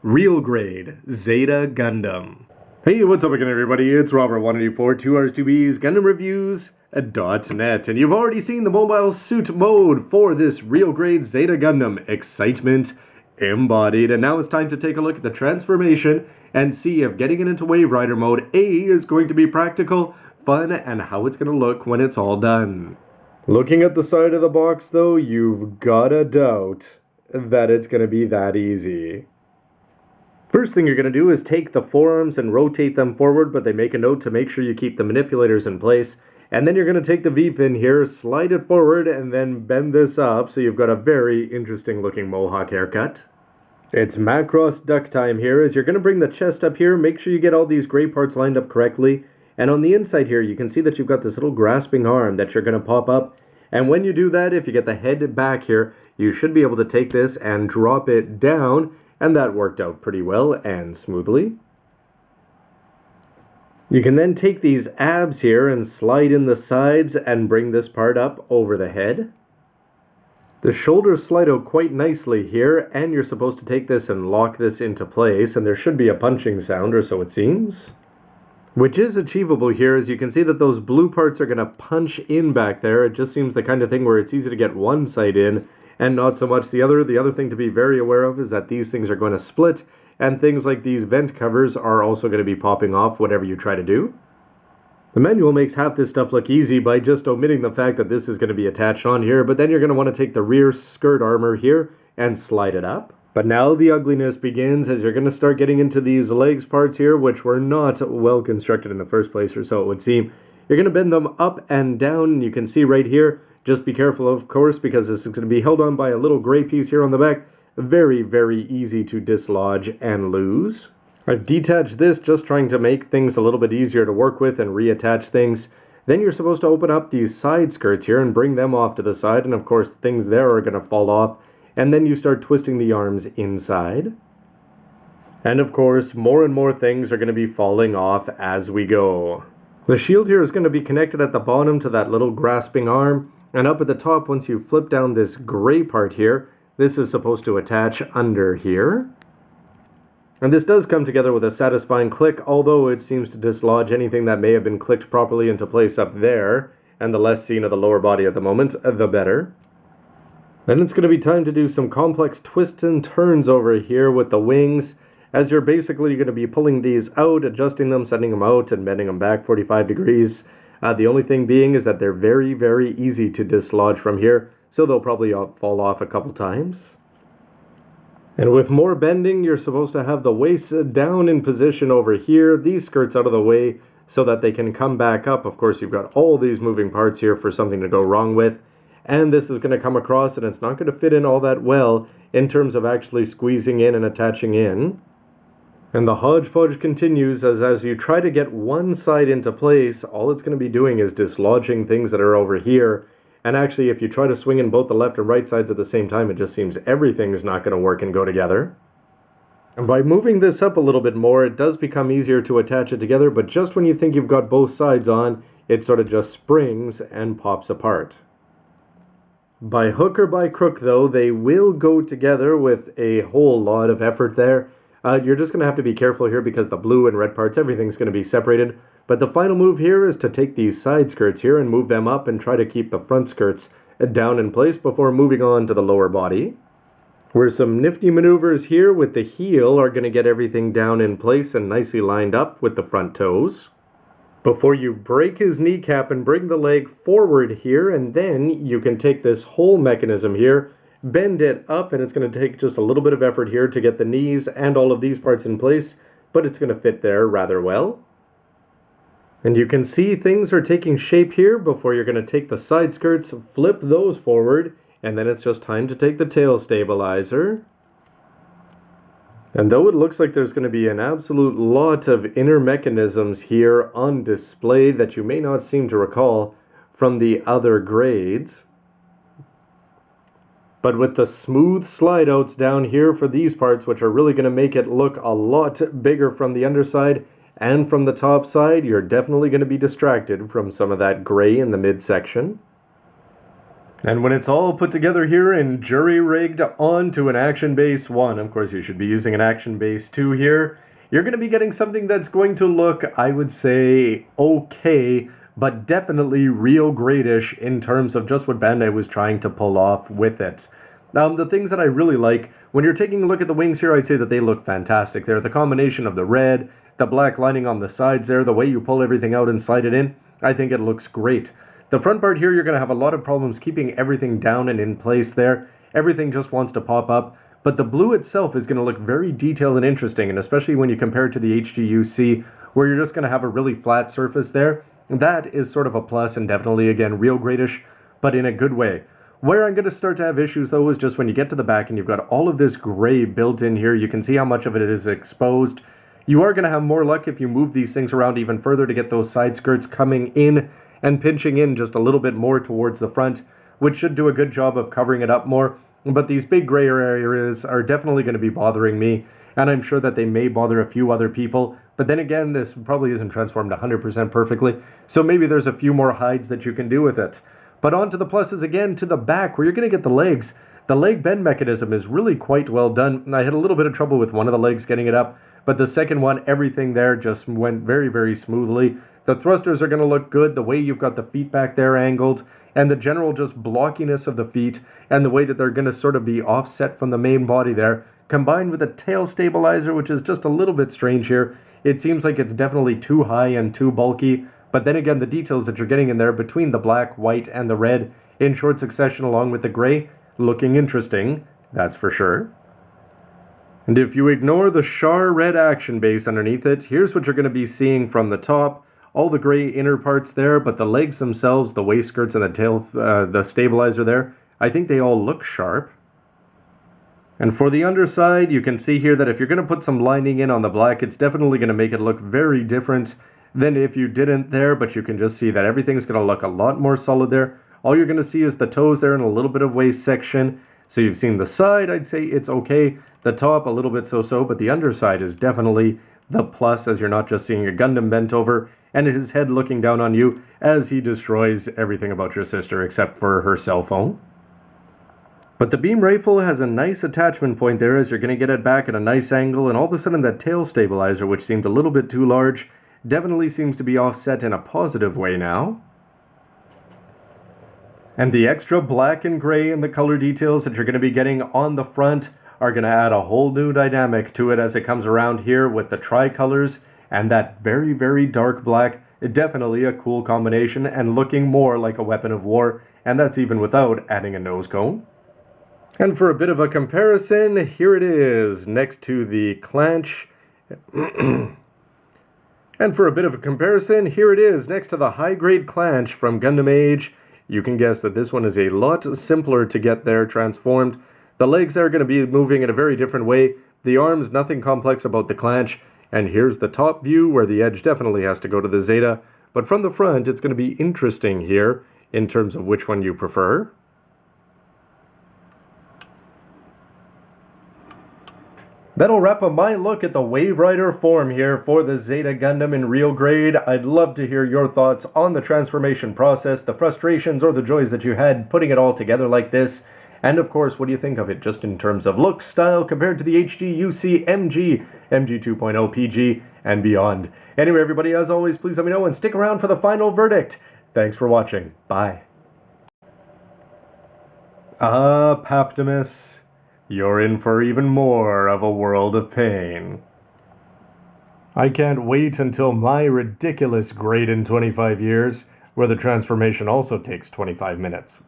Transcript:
Real grade, Zeta Gundam. Hey, what's up again everybody? It's Robert184, 2Rs2Bs, GundamReviews.net, and you've already seen the mobile suit mode for this real grade Zeta Gundam, Excitement Embodied, and now it's time to take a look at the transformation and see if getting it into Wave Rider mode A is going to be practical, fun, and how it's going to look when it's all done. Looking at the side of the box though, you've gotta doubt that it's going to be that easy. First thing you're going to do is take the forearms and rotate them forward, but they make a note to make sure you keep the manipulators in place. And then you're going to take the V-pin here, slide it forward, and then bend this up so you've got a very interesting looking mohawk haircut. It's Macross duck time here, as you're going to bring the chest up here, make sure you get all these gray parts lined up correctly. And on the inside here, you can see that you've got this little grasping arm that you're going to pop up. And when you do that, if you get the head back here, you should be able to take this and drop it down. And that worked out pretty well and smoothly. You can then take these abs here and slide in the sides and bring this part up over the head. The shoulders slide out quite nicely here, and you're supposed to take this and lock this into place, and there should be a punching sound, or so it seems. Which is achievable here, as you can see that those blue parts are going to punch in back there. It just seems the kind of thing where it's easy to get one side in, and not so much the other. The other thing to be very aware of is that these things are going to split, and things like these vent covers are also going to be popping off whatever you try to do. The manual makes half this stuff look easy by just omitting the fact that this is going to be attached on here, but then you're going to want to take the rear skirt armor here and slide it up. But now the ugliness begins, as you're going to start getting into these legs parts here, which were not well constructed in the first place, or so it would seem. You're going to bend them up and down, and you can see right here. Just be careful, of course, because this is going to be held on by a little gray piece here on the back. Very, very easy to dislodge and lose. I've detached this, just trying to make things a little bit easier to work with and reattach things. Then you're supposed to open up these side skirts here and bring them off to the side, and of course things there are going to fall off. And then you start twisting the arms inside. And of course, more and more things are going to be falling off as we go. The shield here is going to be connected at the bottom to that little grasping arm. And up at the top, once you flip down this gray part here, this is supposed to attach under here. And this does come together with a satisfying click, although it seems to dislodge anything that may have been clicked properly into place up there. And the less seen of the lower body at the moment, the better. Then it's going to be time to do some complex twists and turns over here with the wings, as you're basically going to be pulling these out, adjusting them, sending them out, and bending them back 45 degrees. The only thing being is that they're very, very easy to dislodge from here, so they'll probably fall off a couple times. And with more bending, you're supposed to have the waist down in position over here, these skirts out of the way, so that they can come back up. Of course, you've got all these moving parts here for something to go wrong with, and this is going to come across, and it's not going to fit in all that well in terms of actually squeezing in and attaching in. And the hodgepodge continues, as you try to get one side into place, all it's going to be doing is dislodging things that are over here. And actually, if you try to swing in both the left and right sides at the same time, it just seems everything's not going to work and go together. And by moving this up a little bit more, it does become easier to attach it together, but just when you think you've got both sides on, it sort of just springs and pops apart. By hook or by crook, though, they will go together with a whole lot of effort there. You're just going to have to be careful here because the blue and red parts, everything's going to be separated. But the final move here is to take these side skirts here and move them up and try to keep the front skirts down in place before moving on to the lower body. Where some nifty maneuvers here with the heel are going to get everything down in place and nicely lined up with the front toes. Before you break his kneecap and bring the leg forward here, and then you can take this whole mechanism here, bend it up, and it's going to take just a little bit of effort here to get the knees and all of these parts in place, but it's going to fit there rather well. And you can see things are taking shape here before you're going to take the side skirts, flip those forward, and then it's just time to take the tail stabilizer. And though it looks like there's going to be an absolute lot of inner mechanisms here on display that you may not seem to recall from the other grades, but with the smooth slide outs down here for these parts, which are really going to make it look a lot bigger from the underside and from the top side, you're definitely going to be distracted from some of that gray in the midsection. And when it's all put together here and jury-rigged onto an Action Base 1, of course you should be using an Action Base 2 here, you're going to be getting something that's going to look, I would say, okay, but definitely real gradish in terms of just what Bandai was trying to pull off with it. The things that I really like, when you're taking a look at the wings here, I'd say that they look fantastic. They're the combination of the red, the black lining on the sides there, the way you pull everything out and slide it in, I think it looks great. The front part here, you're going to have a lot of problems keeping everything down and in place there. Everything just wants to pop up. But the blue itself is going to look very detailed and interesting, and especially when you compare it to the HGUC, where you're just going to have a really flat surface there. That is sort of a plus, and definitely, again, real gradish, but in a good way. Where I'm going to start to have issues, though, is just when you get to the back and you've got all of this gray built in here. You can see how much of it is exposed. You are going to have more luck if you move these things around even further to get those side skirts coming in and pinching in just a little bit more towards the front, which should do a good job of covering it up more. But these big gray areas are definitely going to be bothering me, and I'm sure that they may bother a few other people. But then again, this probably isn't transformed 100% perfectly, so maybe there's a few more hides that you can do with it. But on to the pluses again, to the back, where you're going to get the legs. The leg bend mechanism is really quite well done. I had a little bit of trouble with one of the legs getting it up, but the second one, everything there just went very, very smoothly. The thrusters are going to look good, the way you've got the feet back there angled, and the general just blockiness of the feet, and the way that they're going to sort of be offset from the main body there, combined with a tail stabilizer, which is just a little bit strange here. It seems like it's definitely too high and too bulky, but then again, the details that you're getting in there between the black, white, and the red in short succession along with the gray, looking interesting, that's for sure. And if you ignore the char red action base underneath it, here's what you're going to be seeing from the top. All the gray inner parts there, but the legs themselves, the waist skirts and the tail, the stabilizer there, I think they all look sharp. And for the underside, you can see here that if you're going to put some lining in on the black, it's definitely going to make it look very different than if you didn't there, but you can just see that everything's going to look a lot more solid there. All you're going to see is the toes there and a little bit of waist section. So you've seen the side, I'd say it's okay. The top, a little bit so-so, but the underside is definitely the plus, as you're not just seeing a Gundam bent over and his head looking down on you as he destroys everything about your sister except for her cell phone. But the beam rifle has a nice attachment point there as you're going to get it back at a nice angle, and all of a sudden that tail stabilizer, which seemed a little bit too large, definitely seems to be offset in a positive way now. And the extra black and gray and the color details that you're going to be getting on the front are going to add a whole new dynamic to it as it comes around here with the tricolors and that very, very dark black. Definitely a cool combination and looking more like a weapon of war, and that's even without adding a nose cone. And for a bit of a comparison, here it is next to the clanch. And for a bit of a comparison, here it is next to the high-grade clanch from Gundam Age. You can guess that this one is a lot simpler to get there transformed. The legs are going to be moving in a very different way. The arms, nothing complex about the clanch. And here's the top view where the edge definitely has to go to the Zeta. But from the front, it's going to be interesting here in terms of which one you prefer. That'll wrap up my look at the Wave Rider form here for the Zeta Gundam in real grade. I'd love to hear your thoughts on the transformation process, the frustrations or the joys that you had putting it all together like this. And of course, what do you think of it just in terms of look, style, compared to the HGUC MG, MG 2.0 PG, and beyond. Anyway, everybody, as always, please let me know and stick around for the final verdict. Thanks for watching. Bye. Paptimus, you're in for even more of a world of pain. I can't wait until my ridiculous grade in 25 years, where the transformation also takes 25 minutes.